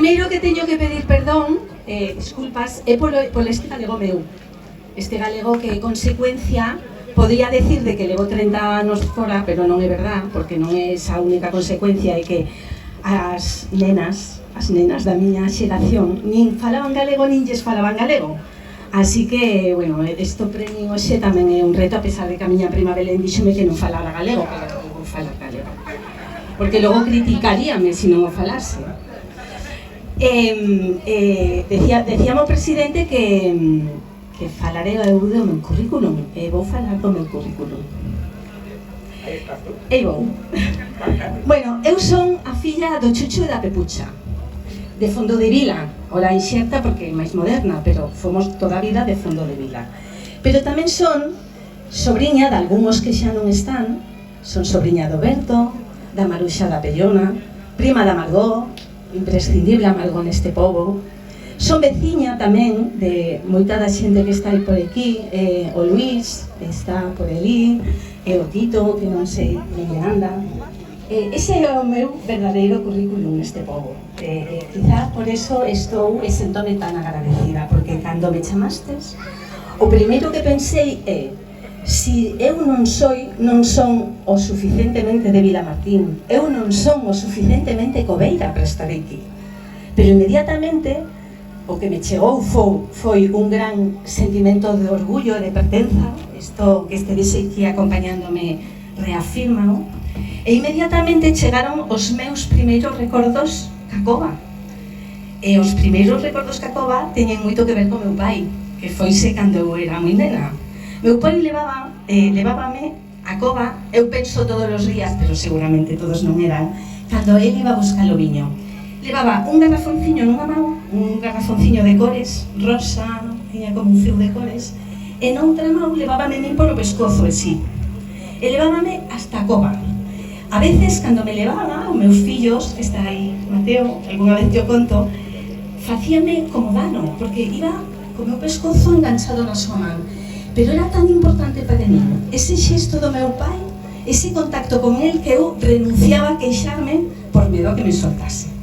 primeiro que teño que pedir perdón, disculpas, é polo este galego meu. Este galego que, consecuencia, podría decir de que levo 30 anos fora, pero non é verdad, porque non é esa única consecuencia, é que as nenas da miña xeración nin falaban galego nin lles falaban galego. Así que, bueno, isto para mí hoxe tamén é un reto, a pesar de que a miña prima Belén díxome que non falara galego, pero non vou falar galego, porque logo criticaríame se non o falase. Decíamos o presidente que falaré eu do meu currículum, e vou falar do meu currículum. E vou. Bueno, eu son a filla do Chucho e da Pepucha, de Fondo de Vila, ora inxerta porque é máis moderna, pero fomos toda a vida de Fondo de Vila. Pero tamén son sobriña de algúns que xa non están, son sobriña do Berto, da Maruxa da Pellona, prima da Margó, imprescindible a Margó neste pobo. Son veciña tamén de moita da xente que está aí por aquí, o Luís, está por ali, e o Tito, que non sei onde anda. Ese é o meu verdadeiro currículum neste pobo. Quizá por eso estou e sentome tan agradecida, porque cando me chamastes, o primeiro que pensei é: si eu non son o suficientemente de Vilamartín, eu non son o suficientemente cobeira para estar aquí. Pero inmediatamente o que me chegou foi un gran sentimento de orgullo e de pertenza, isto que estedes aquí acompañándome reafirma, non? E inmediatamente chegaron os meus primeiros recordos ca cova. E os primeiros recordos ca cova teñen moito que ver co meu pai, que foise cando eu era moi nena. Meu pai levábame a cova, eu penso todos os días, pero seguramente todos non eran, cando ele iba a buscar o viño. Levaba un garrafonciño nunha mão, un garrafonciño de cores, rosa, tiña como un fio de cores, e noutra mão levábame min polo pescozo, e sí. E levábame hasta a cova. A veces, cando me levaba, os meus fillos, que está aí, Mateo, algunha vez te o conto, facíame como dano, porque iba co meu pescozo enganchado na súa man. Pero era tan importante para min ese xesto do meu pai, ese contacto con el, que eu renunciaba a queixarme por medo a que me soltase.